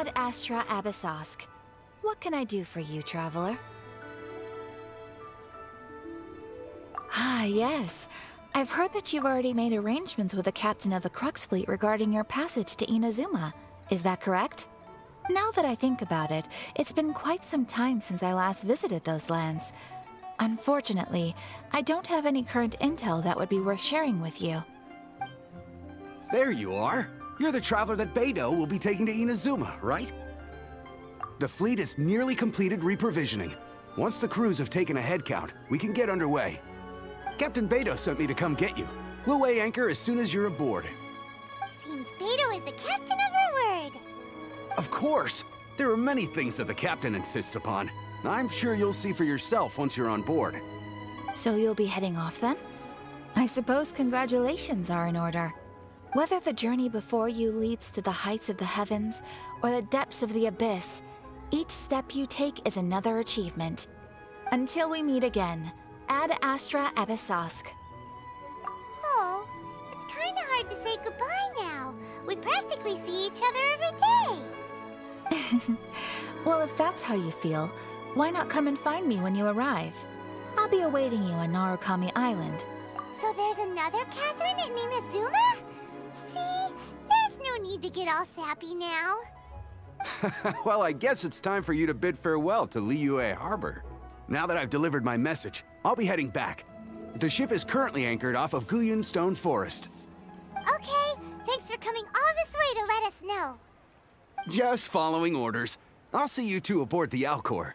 Ad Astra Abyssosk. What can I do for you, traveler? Ah, yes. I've heard that you've already made arrangements with the captain of the Crux fleet regarding your passage to Inazumaaa. Is that correct? Now that I think about it, it's been quite some time since I last visited those lands. Unfortunately, I don't have any current intel that would be worth sharing with you. There you are. You're the traveler that Beidou will be taking to Inazumaaa, right? The fleet is nearly completed reprovisioning. Once the crews have taken a head count, we can get underway. Captain Beidou sent me to come get you. We'll weigh anchor as soon as you're aboard. Seems Beidou is the captain of her word. Of course! There are many things that the captain insists upon. I'm sure you'll see for yourself once you're on board. So you'll be heading off then? I suppose congratulations are in order. Whether the journey before you leads to the heights of the heavens or the depths of the abyss, each step you take is another achievement. Until we meet again, Ad Astra Abyssosk. Oh, it's kinda hard to say goodbye now. We practically see each other every day. Well, if that's how you feel, why not come and find me when you arrive? I'll be awaiting you on Narukami Island. So there's another Catherine in Inazumaaa? See? There's no need to get all sappy now. Well, I guess it's time for you to bid farewell to Liyue Harbor. Now that I've delivered my message, I'll be heading back. The ship is currently anchored off of Guyun Stone Forest. Okay, thanks for coming all this way to let us know. Just following orders. I'll see you two aboard the Alcor.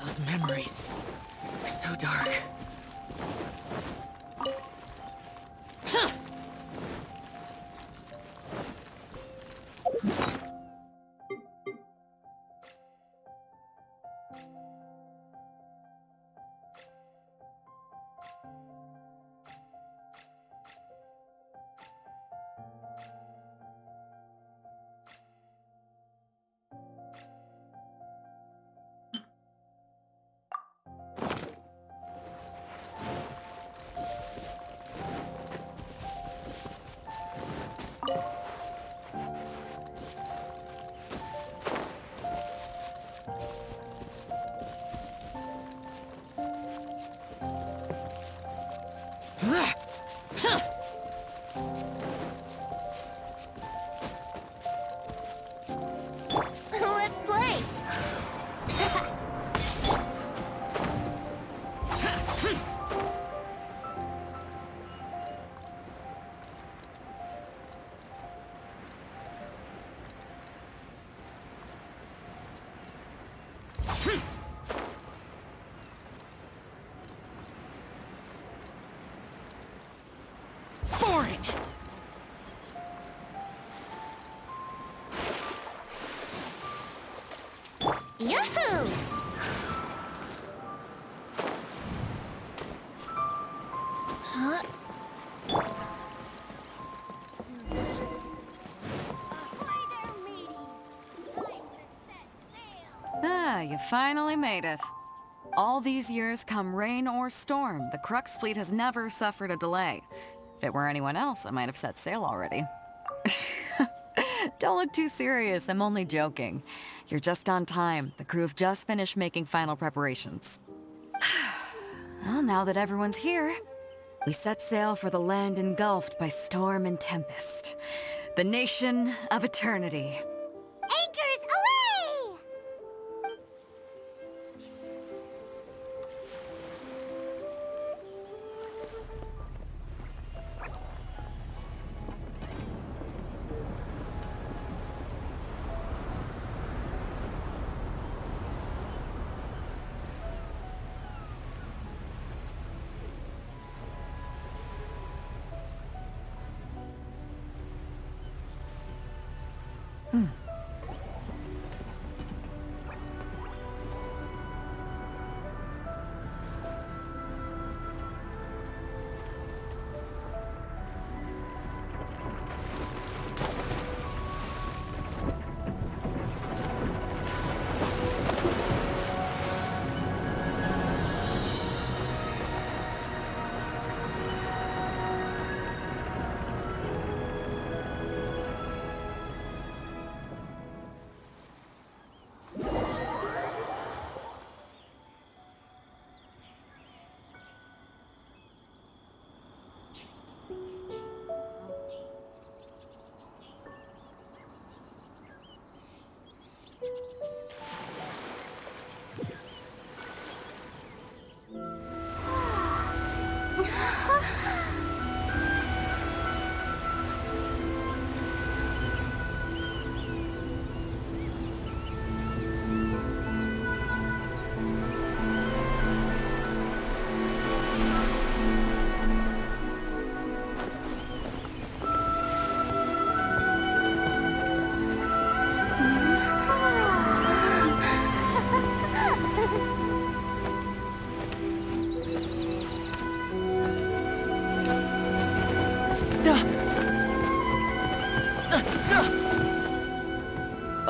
Those memories are so dark. Let's play! Boring! Yahoo! Huh? Ah, you finally made it. All these years, come rain or storm, the Crux fleet has never suffered a delay. If it were anyone else, I might have set sail already. Don't look too serious, I'm only joking. You're just on time. The crew have just finished making final preparations. Well, now that everyone's here, we set sail for the land engulfed by storm and tempest. The nation of eternity. Anchors away!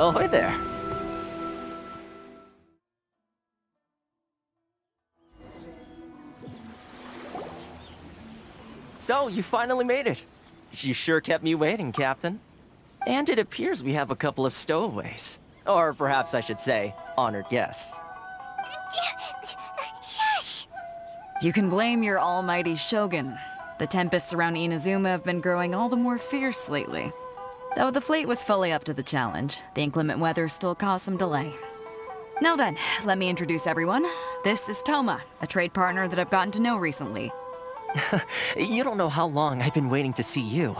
Ahoy there. So, you finally made it. You sure kept me waiting, Captain. And it appears we have a couple of stowaways. Or perhaps I should say, honored guests. Shush! You can blame your almighty shogun. The tempests around Inazuma have been growing all the more fierce lately. Though the fleet was fully up to the challenge, the inclement weather still caused some delay. Now then, let me introduce everyone. This is Toma, a trade partner that I've gotten to know recently. You don't know how long I've been waiting to see you.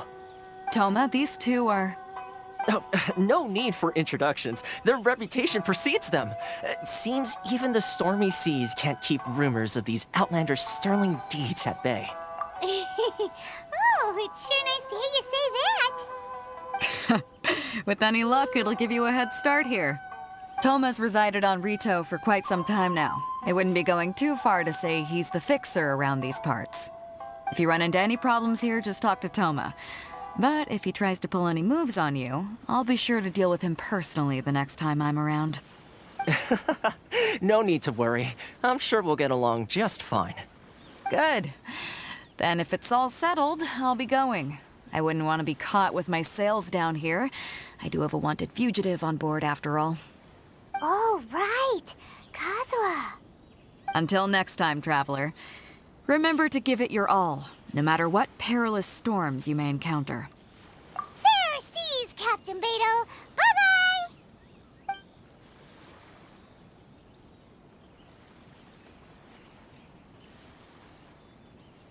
Toma, these two are... Oh, no need for introductions. Their reputation precedes them. Seems even the stormy seas can't keep rumors of these Outlanders' sterling deeds at bay. Oh, it's sure nice to hear you say that. With any luck, it'll give you a head start here. Toma's resided on Rito for quite some time now. It wouldn't be going too far to say he's the fixer around these parts. If you run into any problems here, just talk to Toma. But if he tries to pull any moves on you, I'll be sure to deal with him personally the next time I'm around. No need to worry. I'm sure we'll get along just fine. Good. Then if it's all settled, I'll be going. I wouldn't want to be caught with my sails down here. I do have a wanted fugitive on board after all. Oh, right. Kazuha. Until next time, traveler. Remember to give it your all, no matter what perilous storms you may encounter. Fair seas, Captain Beto. Bye-bye!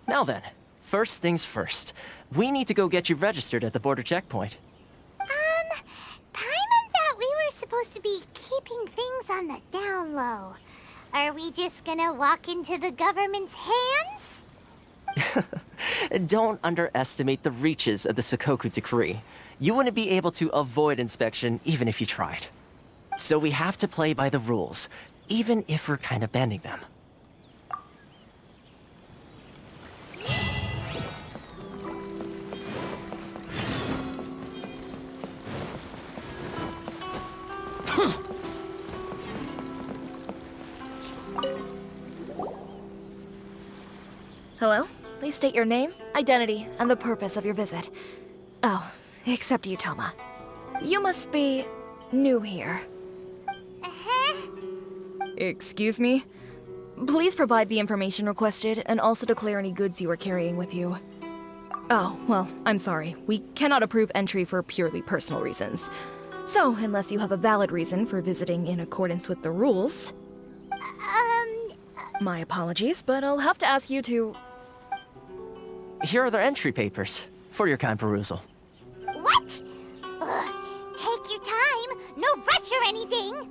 Now then, first things first. We need to go get you registered at the border checkpoint. Paimon thought we were supposed to be keeping things on the down low. Are we just gonna walk into the government's hands? Don't underestimate the reaches of the Sakoku Decree. You wouldn't be able to avoid inspection even if you tried. So we have to play by the rules, even if we're kind of bending them. Hello? Please state your name, identity, and the purpose of your visit. Oh, except you, Toma. You must be new here. Uh-huh. Excuse me? Please provide the information requested and also declare any goods you are carrying with you. Oh, well, I'm sorry. We cannot approve entry for purely personal reasons. So, unless you have a valid reason for visiting in accordance with the rules... My apologies, but I'll have to ask you to... Here are the entry papers, for your kind perusal. What? Ugh. Take your time. No rush or anything.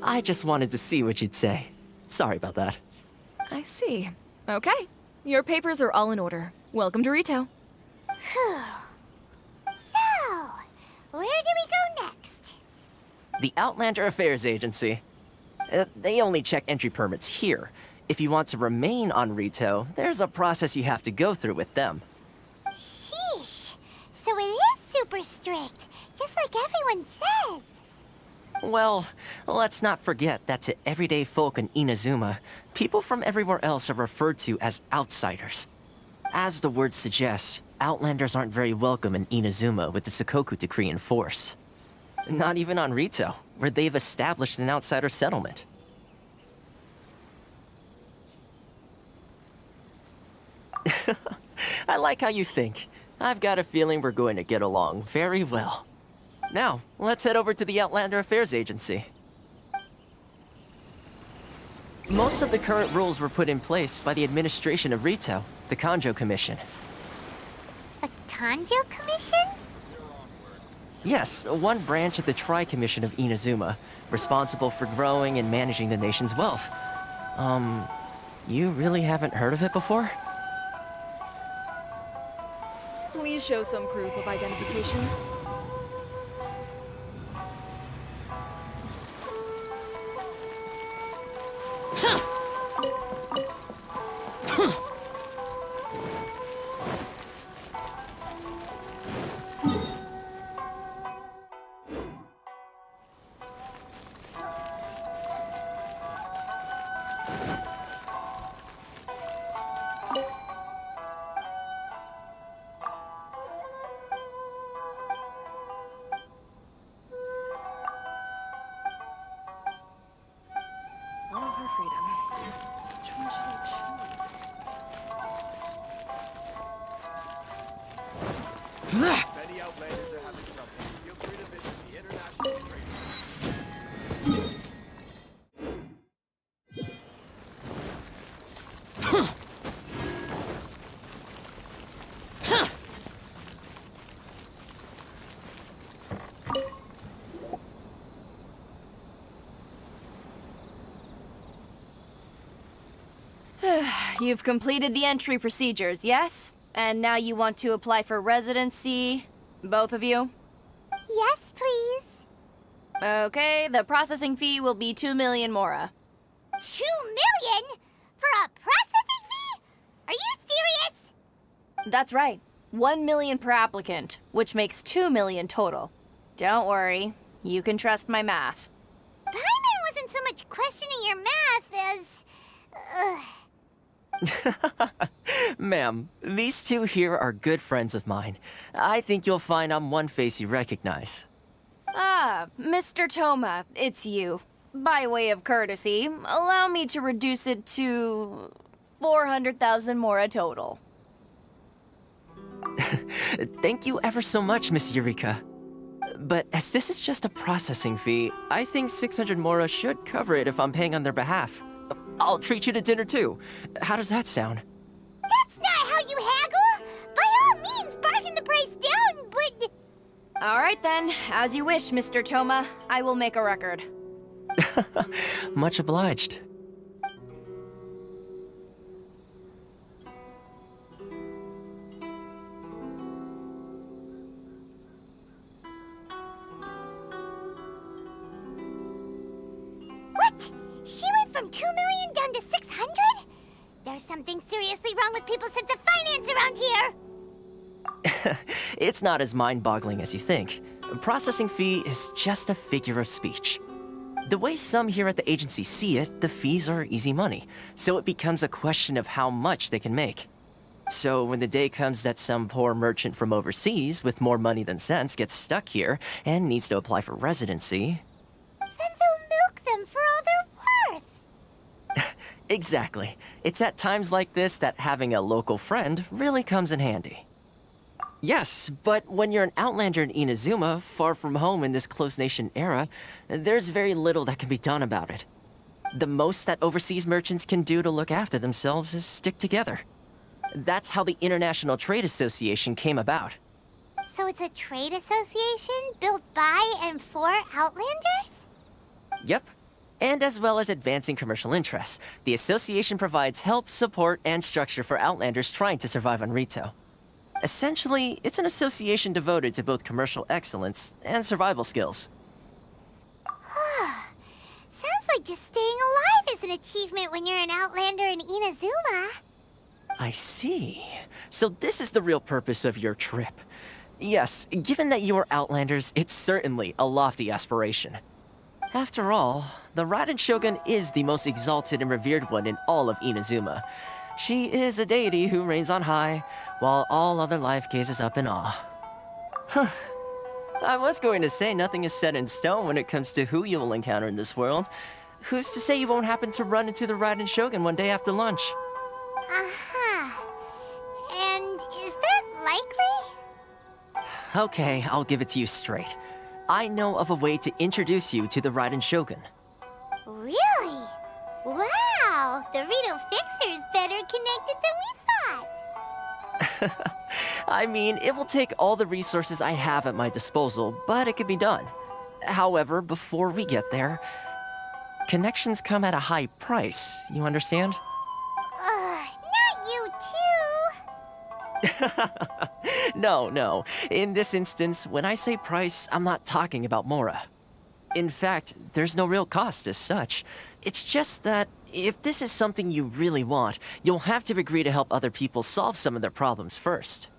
I just wanted to see what you'd say. Sorry about that. I see. Okay. Your papers are all in order. Welcome to Rito. Whew. So, where do we go next? The Outlander Affairs Agency. They only check entry permits here. If you want to remain on Rito, there's a process you have to go through with them. Sheesh. So it is super strict, just like everyone says. Well, let's not forget that to everyday folk in Inazumaa, people from everywhere else are referred to as outsiders. As the word suggests, Outlanders aren't very welcome in Inazumaa with the Sakoku Decree in force. Not even on Rito, where they've established an outsider settlement. I like how you think. I've got a feeling we're going to get along very well. Now, let's head over to the Outlander Affairs Agency. Most of the current rules were put in place by the administration of Rito, the Kanjo Commission. The Kanjo Commission? Yes, one branch of the Tri-Commission of Inazumaa, responsible for growing and managing the nation's wealth. You really haven't heard of it before? Please show some proof of identification. You've completed the entry procedures, yes? And now you want to apply for residency? Both of you? Yes, please. Okay, the processing fee will be 2 million mora. 2 million? For a processing fee? Are you serious? That's right. 1 million per applicant, which makes 2 million total. Don't worry, you can trust my math. Paimon wasn't so much questioning your math as... Ma'am, these two here are good friends of mine. I think you'll find I'm one face you recognize. Ah, Mr. Toma, it's you. By way of courtesy, allow me to reduce it to 400,000 mora total. Thank you ever so much, Miss Eureka. But as this is just a processing fee, I think 600 mora should cover it if I'm paying on their behalf. I'll treat you to dinner too. How does that sound? That's not how you haggle! By all means, bargain the price down, but... All right then, as you wish, Mr. Toma. I will make a record. Much obliged. What? She went from 2 million down to 600? There's something seriously wrong with people's sense of finance around here! It's not as mind-boggling as you think. Processing fee is just a figure of speech. The way some here at the agency see it, the fees are easy money, so it becomes a question of how much they can make. So when the day comes that some poor merchant from overseas with more money than sense gets stuck here and needs to apply for residency... Then they'll milk them for all they're worth! Exactly. It's at times like this that having a local friend really comes in handy. Yes, but when you're an outlander in Inazumaaa, far from home in this closed nation era, there's very little that can be done about it. The most that overseas merchants can do to look after themselves is stick together. That's how the International Trade Association came about. So it's a trade association built by and for Outlanders? Yep. And as well as advancing commercial interests, the association provides help, support, and structure for Outlanders trying to survive on Rito. Essentially, it's an association devoted to both commercial excellence and survival skills. Sounds like just staying alive is an achievement when you're an Outlander in Inazumaaa. I see. So this is the real purpose of your trip. Yes, given that you are Outlanders, it's certainly a lofty aspiration. After all, the Raiden Shogun is the most exalted and revered one in all of Inazumaaa. She is a deity who reigns on high, while all other life gazes up in awe. Huh. I was going to say nothing is set in stone when it comes to who you will encounter in this world. Who's to say you won't happen to run into the Raiden Shogun one day after lunch? And is that likely? Okay, I'll give it to you straight. I know of a way to introduce you to the Raiden Shogun. Really? Wow, the Rito Fixer's better connected than we thought. I mean, it will take all the resources I have at my disposal, but it can be done. However, before we get there, connections come at a high price, you understand? Not you too. No. In this instance, when I say price, I'm not talking about Mora. In fact, there's no real cost as such. It's just that if this is something you really want, you'll have to agree to help other people solve some of their problems first.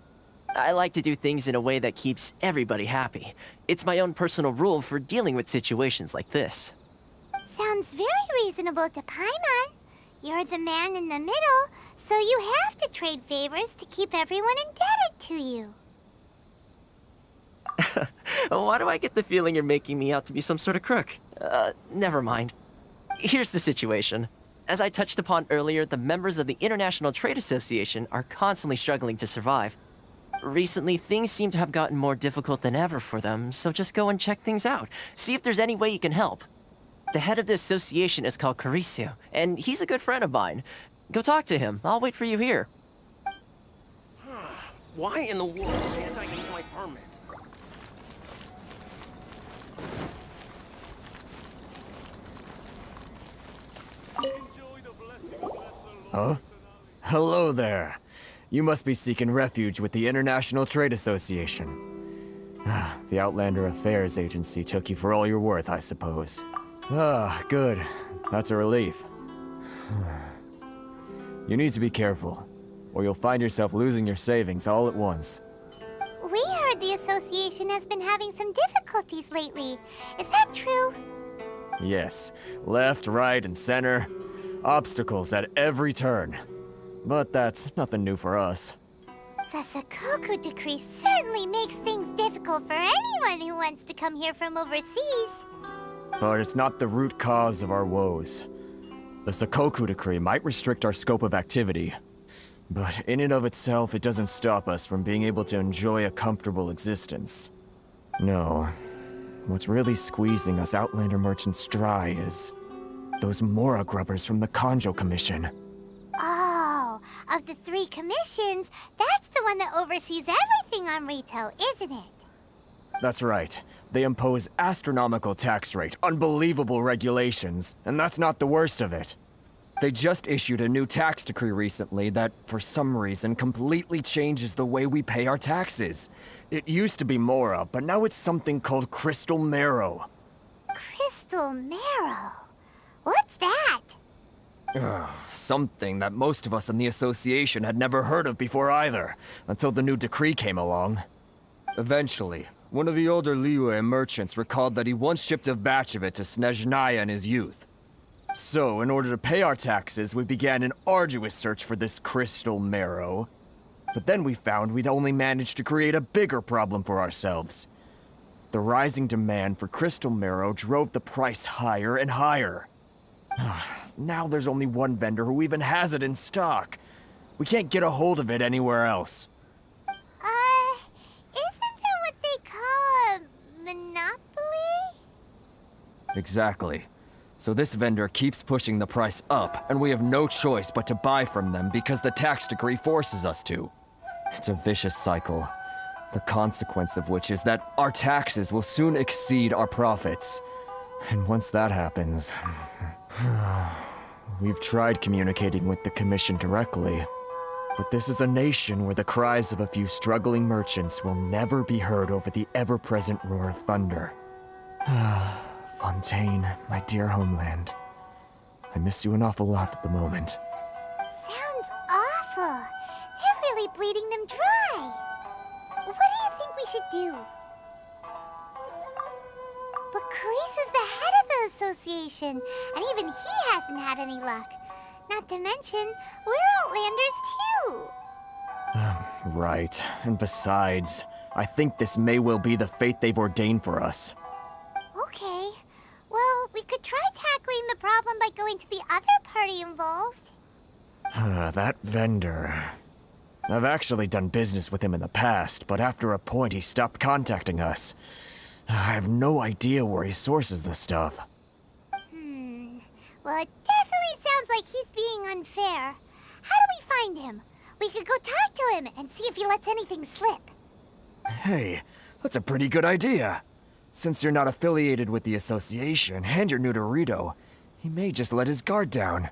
I like to do things in a way that keeps everybody happy. It's my own personal rule for dealing with situations like this. Sounds very reasonable to Paimon. You're the man in the middle, so you have to trade favors to keep everyone indebted to you. Why do I get the feeling you're making me out to be some sort of crook? Never mind. Here's the situation. As I touched upon earlier, the members of the International Trade Association are constantly struggling to survive. Recently, things seem to have gotten more difficult than ever for them, so just go and check things out. See if there's any way you can help. The head of the association is called Carisio, and he's a good friend of mine. Go talk to him. I'll wait for you here. Why in the world can't I use my permit? Huh? Hello there. You must be seeking refuge with the International Trade Association. The Outlander Affairs Agency took you for all you're worth, I suppose. Good. That's a relief. You need to be careful, or you'll find yourself losing your savings all at once. We heard the association has been having some difficulties lately. Is that true? Yes. Left, right, and center. Obstacles at every turn. But that's nothing new for us. The Sakoku Decree certainly makes things difficult for anyone who wants to come here from overseas. But it's not the root cause of our woes. The Sakoku Decree might restrict our scope of activity, but in and of itself, it doesn't stop us from being able to enjoy a comfortable existence. No. What's really squeezing us Outlander merchants dry is those Mora grubbers from the Kanjo Commission. Oh, of the 3 commissions, that's the one that oversees everything on retail, isn't it? That's right. They impose astronomical tax rate, unbelievable regulations, and that's not the worst of it. They just issued a new tax decree recently that, for some reason, completely changes the way we pay our taxes. It used to be Mora, but now it's something called Crystal Marrow. Crystal Marrow? What's that? Something that most of us in the association had never heard of before either, until the new decree came along. Eventually, one of the older Liyue merchants recalled that he once shipped a batch of it to Snezhnaya in his youth. So, in order to pay our taxes, we began an arduous search for this crystal marrow. But then we found we'd only managed to create a bigger problem for ourselves. The rising demand for crystal marrow drove the price higher and higher. Now there's only one vendor who even has it in stock. We can't get a hold of it anywhere else. Isn't that what they call a monopoly? Exactly. So this vendor keeps pushing the price up, and we have no choice but to buy from them because the tax decree forces us to. It's a vicious cycle, the consequence of which is that our taxes will soon exceed our profits. And once that happens... We've tried communicating with the Commission directly, but this is a nation where the cries of a few struggling merchants will never be heard over the ever-present roar of thunder. Fontaine, my dear homeland. I miss you an awful lot at the moment. Sounds awful. They're really bleeding them dry. What do you think we should do? But Carice is the head of the association, and even he hasn't had any luck. Not to mention, we're Outlanders too. Right. And besides, I think this may well be the fate they've ordained for us. Okay. Well, we could try tackling the problem by going to the other party involved. That vendor... I've actually done business with him in the past, but after a point he stopped contacting us. I have no idea where he sources the stuff. Well, it definitely sounds like he's being unfair. How do we find him? We could go talk to him and see if he lets anything slip. Hey, that's a pretty good idea. Since you're not affiliated with the association and you're new to Rito, he may just let his guard down.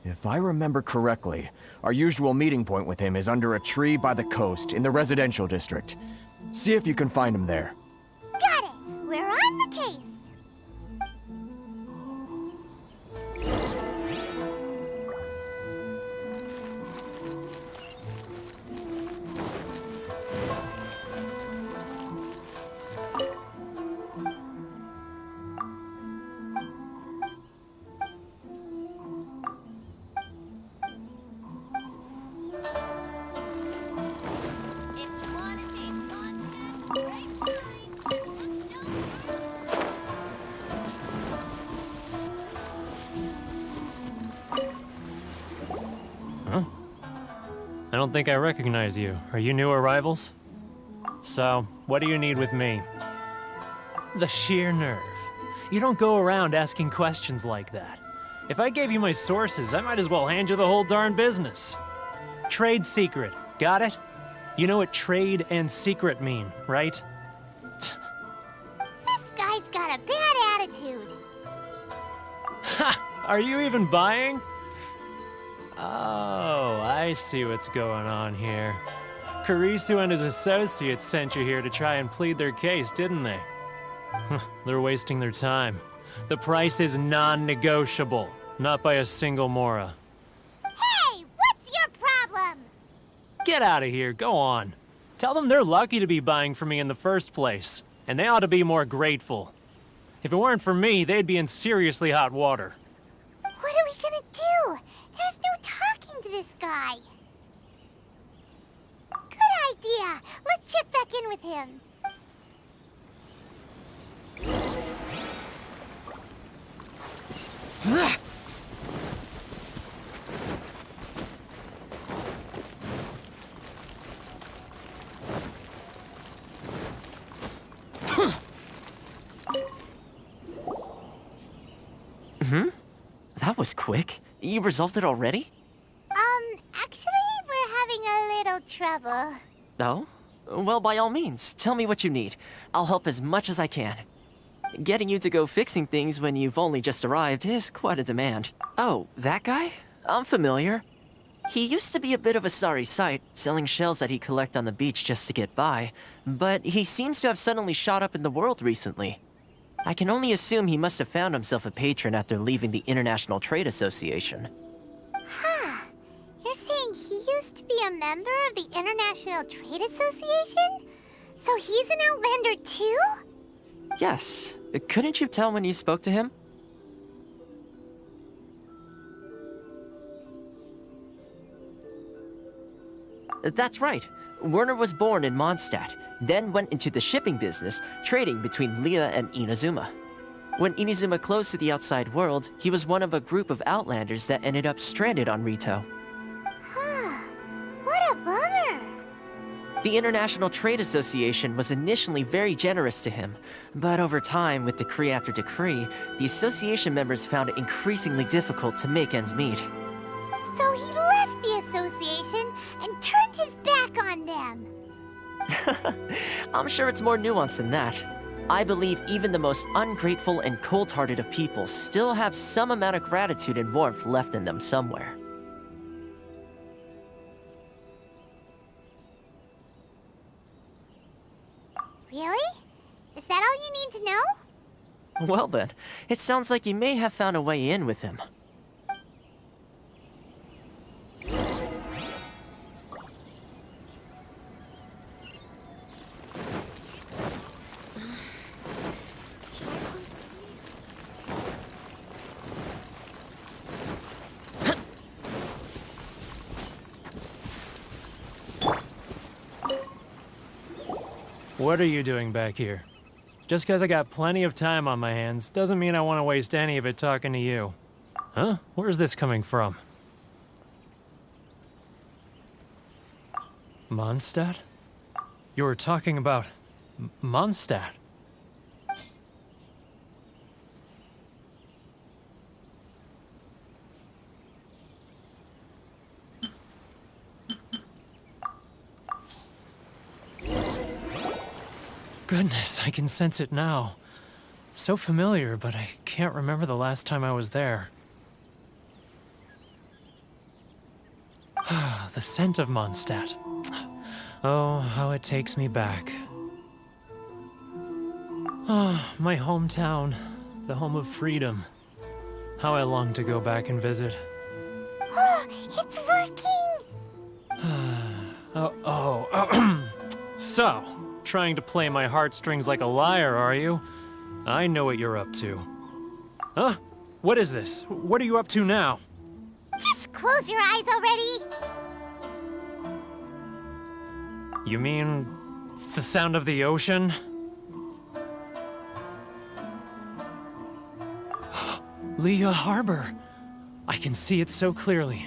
If I remember correctly, our usual meeting point with him is under a tree by the coast in the residential district. See if you can find him there. Got it! We're on the case! I don't think I recognize you. Are you new arrivals? So, what do you need with me? The sheer nerve. You don't go around asking questions like that. If I gave you my sources, I might as well hand you the whole darn business. Trade secret. Got it? You know what trade and secret mean, right? This guy's got a bad attitude. Ha! Are you even buying? Oh, I see what's going on here. Kurisu and his associates sent you here to try and plead their case, didn't they? They're wasting their time. The price is non-negotiable, not by a single Mora. Hey, what's your problem? Get out of here, go on. Tell them they're lucky to be buying from me in the first place, and they ought to be more grateful. If it weren't for me, they'd be in seriously hot water. What are we gonna do? There's no talking to this guy. Good idea. Let's check back in with him. That was quick. You resolved it already? Actually, we're having a little trouble. Oh? Well, by all means, tell me what you need. I'll help as much as I can. Getting you to go fixing things when you've only just arrived is quite a demand. Oh, that guy? I'm familiar. He used to be a bit of a sorry sight, selling shells that he'd collect on the beach just to get by, but he seems to have suddenly shot up in the world recently. I can only assume he must have found himself a patron after leaving the International Trade Association. Huh. You're saying he used to be a member of the International Trade Association? So he's an Outlander too? Yes. Couldn't you tell when you spoke to him? That's right. Werner was born in Mondstadt, then went into the shipping business, trading between Leah and Inazumaaa. When Inazumaaa closed to the outside world, he was one of a group of Outlanders that ended up stranded on Rito. Huh. What a bummer. The International Trade Association was initially very generous to him, but over time, with decree after decree, the association members found it increasingly difficult to make ends meet. So he left the association and turned his back on them. I'm sure it's more nuanced than that. I believe even the most ungrateful and cold-hearted of people still have some amount of gratitude and warmth left in them somewhere. Really? Is that all you need to know? Well then, it sounds like you may have found a way in with him. What are you doing back here? Just because I got plenty of time on my hands doesn't mean I want to waste any of it talking to you. Huh? Where's this coming from? Mondstadt? You were talking about Mondstadt. Goodness, I can sense it now. So familiar, but I can't remember the last time I was there. The scent of Mondstadt. Oh, how it takes me back. Oh, my hometown, the home of freedom. How I long to go back and visit. Oh, it's working! So, trying to play my heartstrings like a liar, are you? I know what you're up to. Huh? What is this? What are you up to now? Just close your eyes already! You mean the sound of the ocean? Leah Harbor. I can see it so clearly.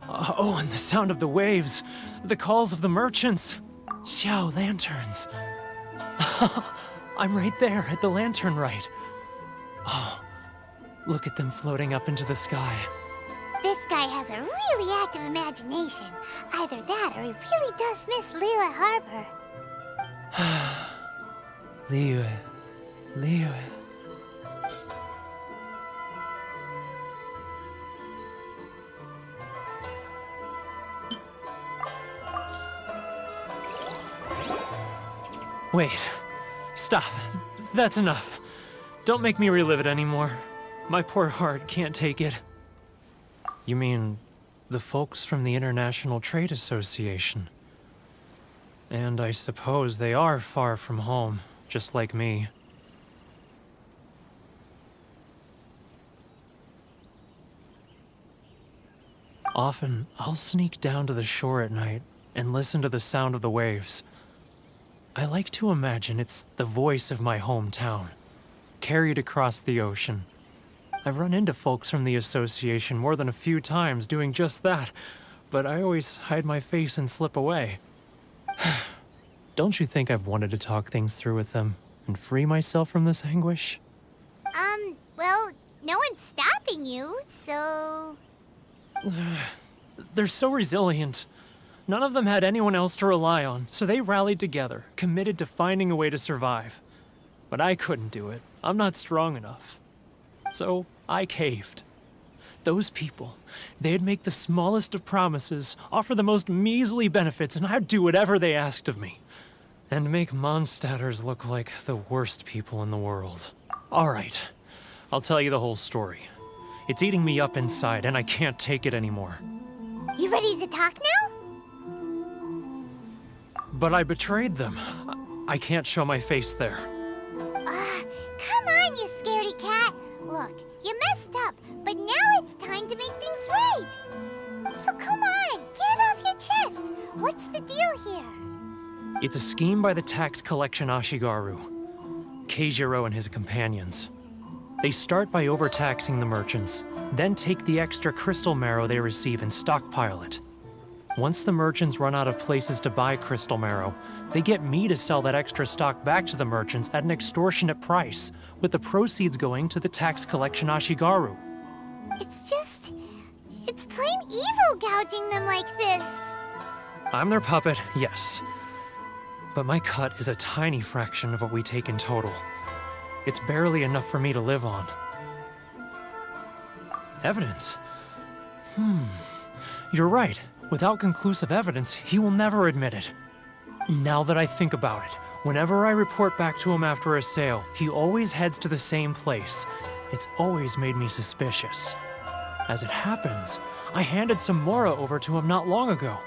Oh, and the sound of the waves. The calls of the merchants. Xiao lanterns. I'm right there at the lantern right. Oh, look at them floating up into the sky. This guy has a really active imagination. Either that or he really does miss Liyue Harbor. Liyue. Wait. Stop. That's enough. Don't make me relive it anymore. My poor heart can't take it. You mean the folks from the International Trade Association? And I suppose they are far from home, just like me. Often, I'll sneak down to the shore at night and listen to the sound of the waves. I like to imagine it's the voice of my hometown, carried across the ocean. I've run into folks from the association more than a few times doing just that, but I always hide my face and slip away. Don't you think I've wanted to talk things through with them and free myself from this anguish? Well, no one's stopping you, so... They're so resilient. None of them had anyone else to rely on, so they rallied together, committed to finding a way to survive. But I couldn't do it. I'm not strong enough. So I caved. Those people, they'd make the smallest of promises, offer the most measly benefits, and I'd do whatever they asked of me. And make Mondstadters look like the worst people in the world. All right, I'll tell you the whole story. It's eating me up inside, and I can't take it anymore. You ready to talk now? But I betrayed them. I can't show my face there. Come on, you scaredy cat. Look, you messed up, but now it's time to make things right. So come on, get it off your chest. What's the deal here? It's a scheme by the tax collection Ashigaru, Keijiro and his companions. They start by overtaxing the merchants, then take the extra crystal marrow they receive and stockpile it. Once the merchants run out of places to buy crystal marrow, they get me to sell that extra stock back to the merchants at an extortionate price, with the proceeds going to the tax collection Ashigaru. It's plain evil gouging them like this. I'm their puppet, yes. But my cut is a tiny fraction of what we take in total. It's barely enough for me to live on. Evidence? You're right. Without conclusive evidence, he will never admit it. Now that I think about it, whenever I report back to him after a sale, he always heads to the same place. It's always made me suspicious. As it happens, I handed some Mora over to him not long ago.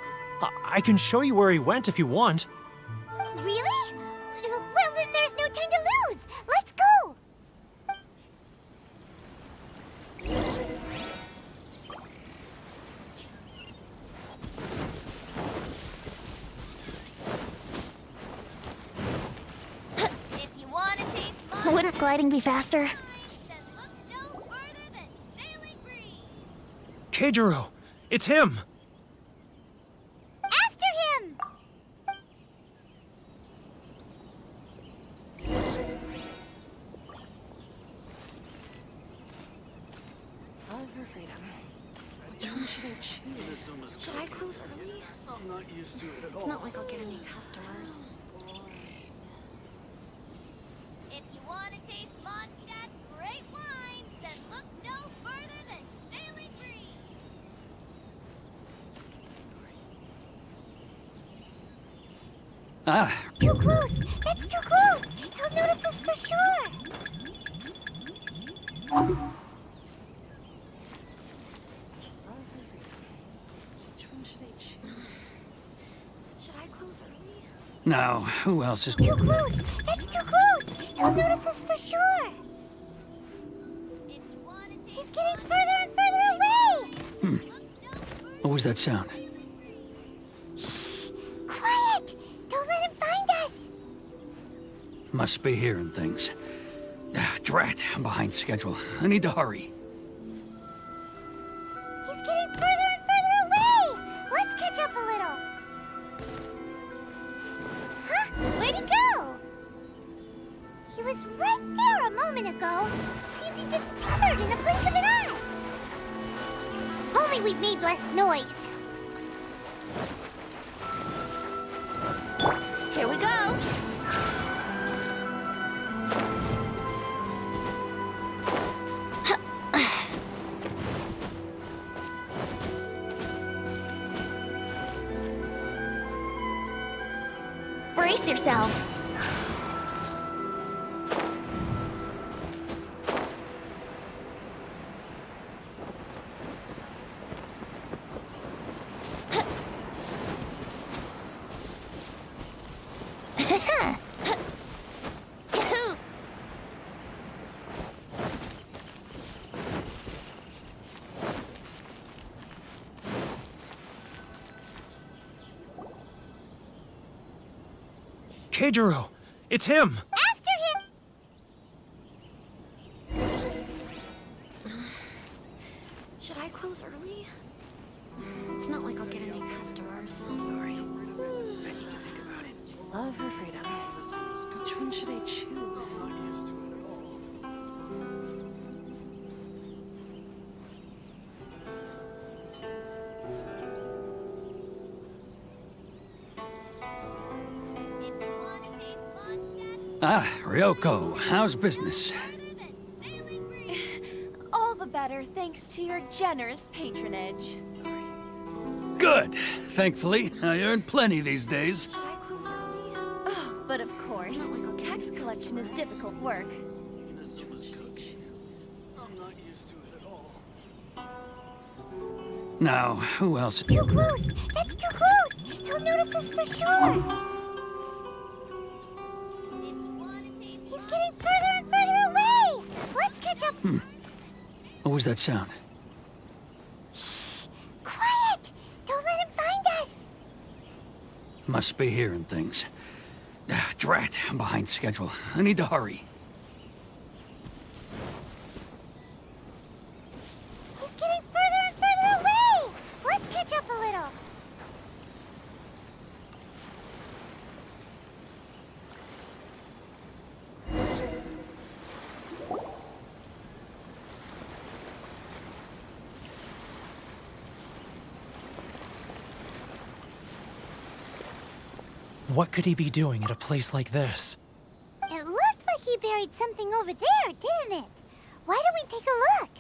I can show you where he went if you want. Really? Well, then there's no time to lose. Let's go. If you want to taste Wouldn't gliding be faster? then look no further than Sailing Breeze. Keijiro! It's him! After him. Love for freedom. Which one should I choose? Should I close early? I'm not used to it at all. It's not like I'll get any customers. If you want to taste Mondstadt's great wines, then look no further than Sailing Breeze. Too close. That's too close. He'll notice us for sure. Love for freedom. Which one should I choose? Should I close early? Now, who else is... Too close. That's too close. He'll notice us for sure. If you want to taste He's getting further and further away. What was that sound? Shh. Quiet. Don't let him find us. Must be hearing things. Drat, I'm behind schedule. I need to hurry. He's getting further and further away. Let's catch up a little. Huh? Where'd he go? He was right there a moment ago. Seems he disappeared in the blink of an eye. If only we'd made less noise. Here we go! Brace yourselves! Keijiro! It's him! After him! Should I close early? It's not like I'll get any customers. Sorry. I need to think about it. Love or freedom? Which one should I choose? Ah, Ryoko, how's business? All the better thanks to your generous patronage. Good. Thankfully, I earn plenty these days. Should I close early? Oh, but of course, tax collection is difficult work. Now, who else? Too close! That's too close! He'll notice us for sure! He's getting further and further away! Let's catch up! What was that sound? Shh! Quiet! Don't let him find us! Must be hearing things. Ah, drat, I'm behind schedule. I need to hurry. He's getting further and further away! Let's catch up a little! What could he be doing at a place like this? It looked like he buried something over there, didn't it? Why don't we take a look?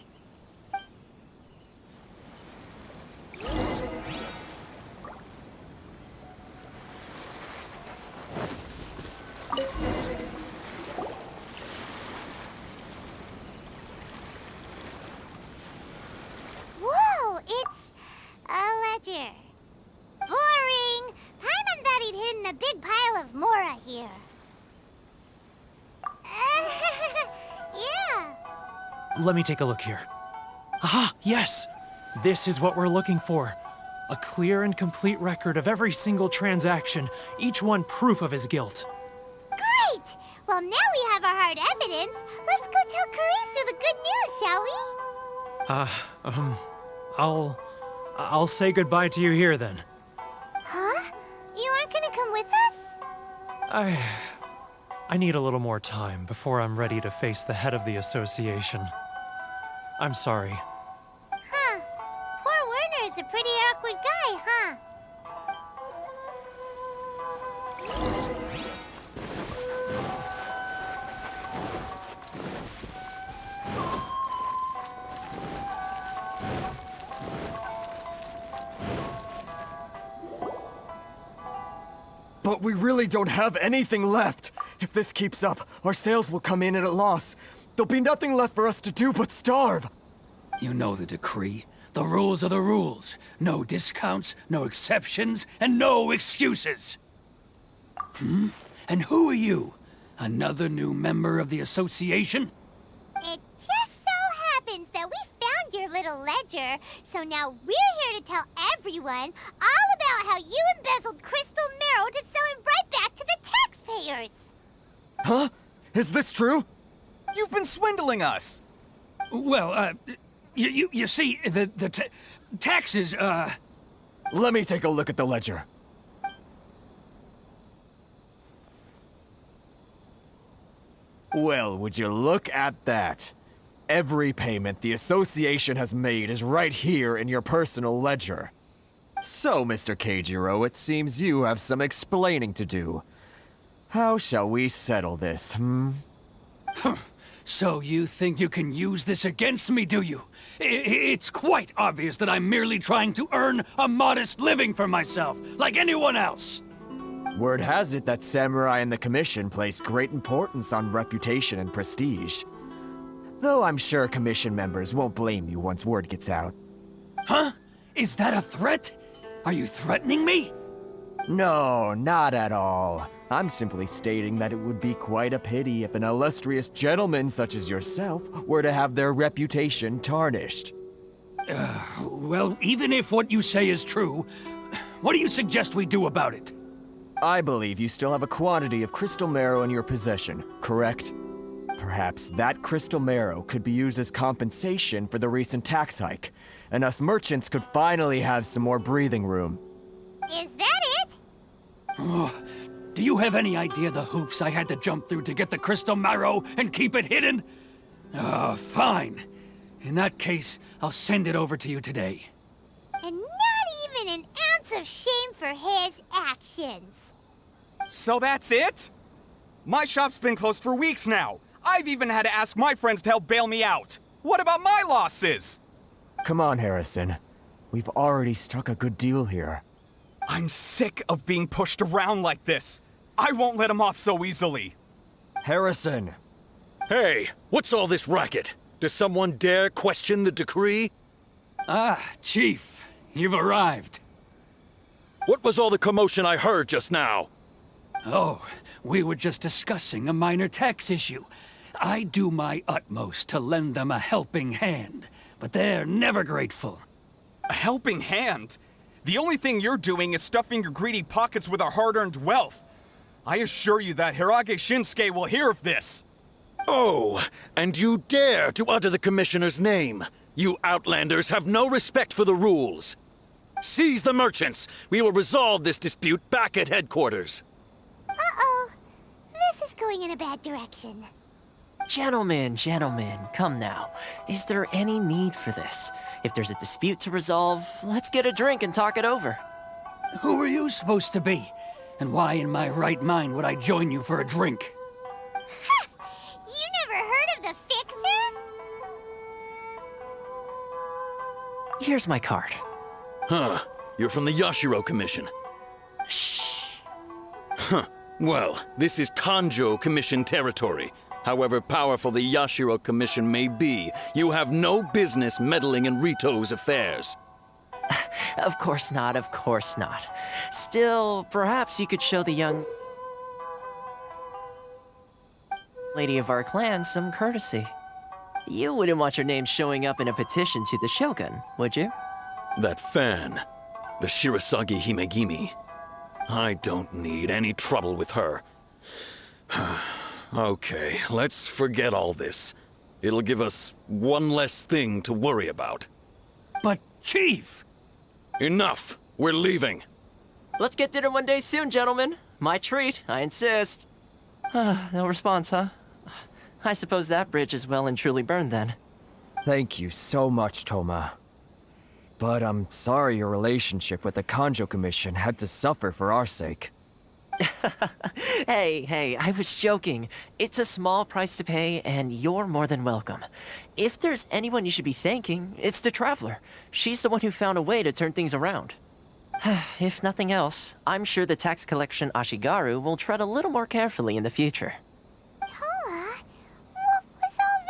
Whoa, it's a ledger. Boring! Paimon thought he'd hidden a big pile of Mora here. Yeah. Let me take a look here. Ah, yes! This is what we're looking for. A clear and complete record of every single transaction, each one proof of his guilt. Great! Well, now we have our hard evidence. Let's go tell Karisu the good news, shall we? I'll say goodbye to you here then. Huh? You aren't gonna come with us? I need a little more time before I'm ready to face the head of the association. I'm sorry. Huh. Poor Werner's a pretty awkward guy, huh? But we really don't have anything left. If this keeps up, our sales will come in at a loss. There'll be nothing left for us to do but starve. You know the decree. The rules are the rules. No discounts, no exceptions, and no excuses. And who are you? Another new member of the association? It just so happens that we found your little ledger, so now we're here to tell everyone all about how you embezzled crystal marrow to sell it right back to the taxpayers. Huh? Is this true? You've been swindling us! Well, you see, the taxes, Let me take a look at the ledger. Well, would you look at that? Every payment the association has made is right here in your personal ledger. So, Mr. Keijiro, it seems you have some explaining to do. How shall we settle this, So you think you can use this against me, do you? It's quite obvious that I'm merely trying to earn a modest living for myself, like anyone else. Word has it that Samurai and the Commission place great importance on reputation and prestige. Though I'm sure Commission members won't blame you once word gets out. Huh? Is that a threat? Are you threatening me? No, not at all. I'm simply stating that it would be quite a pity if an illustrious gentleman such as yourself were to have their reputation tarnished. Well, even if what you say is true, what do you suggest we do about it? I believe you still have a quantity of crystal marrow in your possession, correct? Perhaps that crystal marrow could be used as compensation for the recent tax hike, and us merchants could finally have some more breathing room. Is that it? Oh, do you have any idea the hoops I had to jump through to get the crystal marrow and keep it hidden? Fine. In that case, I'll send it over to you today. And not even an ounce of shame for his actions. So that's it? My shop's been closed for weeks now. I've even had to ask my friends to help bail me out. What about my losses? Come on, Harrison. We've already struck a good deal here. I'm sick of being pushed around like this. I won't let him off so easily. Harrison! Hey, what's all this racket? Does someone dare question the decree? Ah, Chief, you've arrived. What was all the commotion I heard just now? Oh, we were just discussing a minor tax issue. I do my utmost to lend them a helping hand, but they're never grateful. A helping hand? The only thing you're doing is stuffing your greedy pockets with our hard-earned wealth. I assure you that Hirage Shinsuke will hear of this. Oh, and you dare to utter the Commissioner's name. You Outlanders have no respect for the rules. Seize the merchants. We will resolve this dispute back at headquarters. Uh-oh. This is going in a bad direction. Gentlemen, come now. Is there any need for this? If there's a dispute to resolve, let's get a drink and talk it over. Who are you supposed to be? And why in my right mind would I join you for a drink? Ha! You never heard of the Fixer? Here's my card. Huh. You're from the Yashiro Commission. Shh. Huh. Well, this is Kanjo Commission territory. However powerful the Yashiro Commission may be, you have no business meddling in Rito's affairs. Of course not, of course not. Still, perhaps you could show the young lady of our clan some courtesy. You wouldn't want your name showing up in a petition to the Shogun, would you? That fan, the Shirasagi Himegimi. I don't need any trouble with her. Okay, let's forget all this. It'll give us one less thing to worry about. But, Chief! Enough! We're leaving. Let's get dinner one day soon, gentlemen. My treat, I insist. No response, huh? I suppose that bridge is well and truly burned then. Thank you so much, Toma. But I'm sorry your relationship with the Kanjo Commission had to suffer for our sake. Hey, I was joking. It's a small price to pay, and you're more than welcome. If there's anyone you should be thanking, it's the Traveler. She's the one who found a way to turn things around. If nothing else, I'm sure the tax collection Ashigaru will tread a little more carefully in the future. Toma, what was all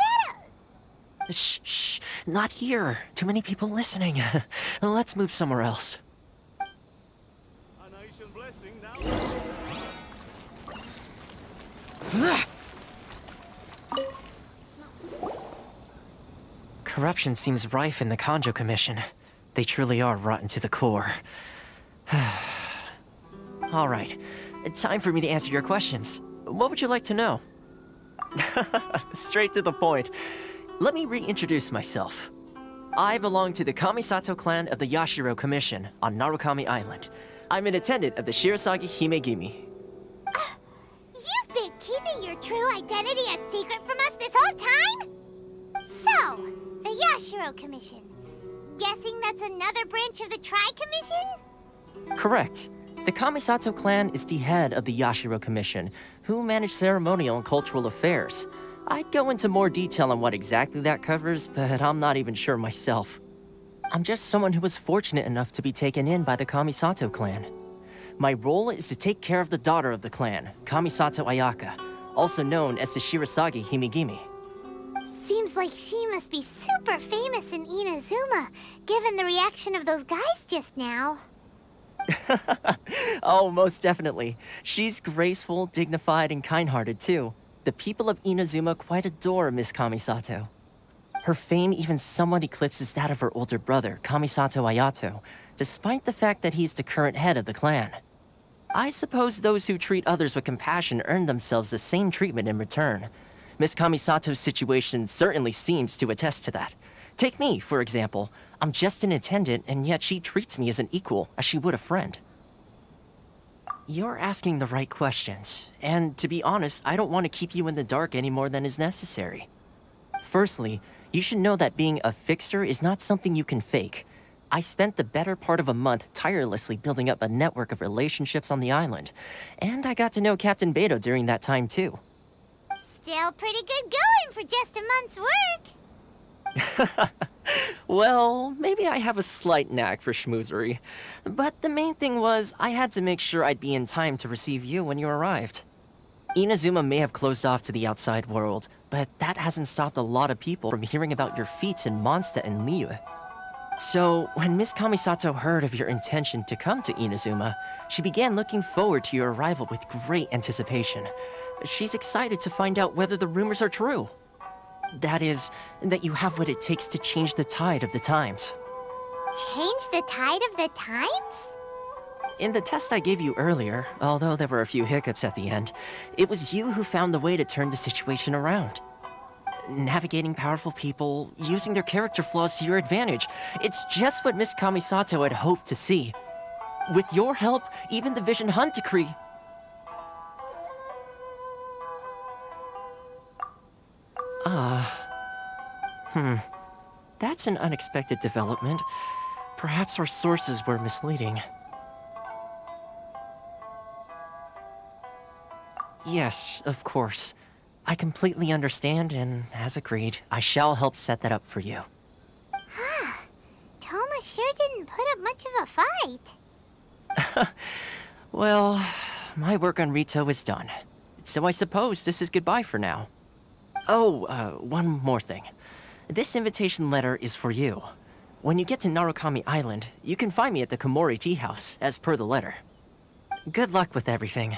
that? Shh, not here. Too many people listening. Let's move somewhere else. Corruption seems rife in the Kanjo Commission. They truly are rotten to the core. All right, time for me to answer your questions. What would you like to know? Straight to the point. Let me reintroduce myself. I belong to the Kamisato clan of the Yashiro Commission on Narukami Island. I'm an attendant of the Shirasagi Himegimi. You've been keeping your true identity a secret from us this whole time? So, the Yashiro Commission. Guessing that's another branch of the Tri-Commission? Correct. The Kamisato clan is the head of the Yashiro Commission, who manage ceremonial and cultural affairs. I'd go into more detail on what exactly that covers, but I'm not even sure myself. I'm just someone who was fortunate enough to be taken in by the Kamisato clan. My role is to take care of the daughter of the clan, Kamisato Ayaka, also known as the Shirasagi Himegimi. Seems like she must be super famous in Inazumaaa, given the reaction of those guys just now. Oh, most definitely. She's graceful, dignified, and kind-hearted, too. The people of Inazumaaa quite adore Miss Kamisato. Her fame even somewhat eclipses that of her older brother, Kamisato Ayato, despite the fact that he's the current head of the clan. I suppose those who treat others with compassion earn themselves the same treatment in return. Miss Kamisato's situation certainly seems to attest to that. Take me, for example. I'm just an attendant, and yet she treats me as an equal, as she would a friend. You're asking the right questions, and to be honest, I don't want to keep you in the dark any more than is necessary. Firstly, you should know that being a fixer is not something you can fake. I spent the better part of a month tirelessly building up a network of relationships on the island, and I got to know Captain Beto during that time too. Still pretty good going for just a month's work. Well, maybe I have a slight knack for schmoozery, but the main thing was I had to make sure I'd be in time to receive you when you arrived. Inazumaaa may have closed off to the outside world, but that hasn't stopped a lot of people from hearing about your feats in Mondstadt and Liyue. So, when Miss Kamisato heard of your intention to come to Inazumaaa, she began looking forward to your arrival with great anticipation. She's excited to find out whether the rumors are true. That is, that you have what it takes to change the tide of the times. Change the tide of the times? In the test I gave you earlier, although there were a few hiccups at the end, it was you who found the way to turn the situation around. Navigating powerful people, using their character flaws to your advantage. It's just what Miss Kamisato had hoped to see. With your help, even the Vision Hunt Decree... That's an unexpected development. Perhaps our sources were misleading. Yes, of course. I completely understand, and as agreed, I shall help set that up for you. Toma sure didn't put up much of a fight. Well, my work on Rito is done. So I suppose this is goodbye for now. Oh, one more thing. This invitation letter is for you. When you get to Narukami Island, you can find me at the Komori Tea House, as per the letter. Good luck with everything.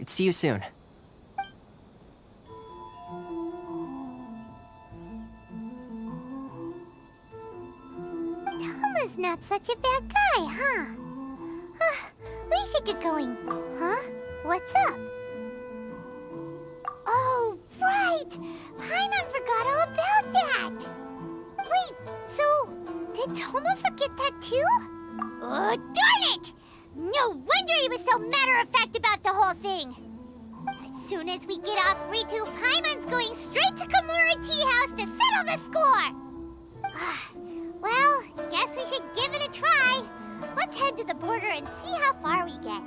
See you soon. Toma's not such a bad guy, huh? We should get going. Huh? What's up? Oh, right! Paimon forgot all about that! Wait, so did Toma forget that too? Oh, darn it! No wonder he was so matter-of-fact about the whole thing! As soon as we get off Ritu, Paimon's going straight to Komori Tea House to settle the score! Well, guess we should give it a try. Let's head to the border and see how far we get.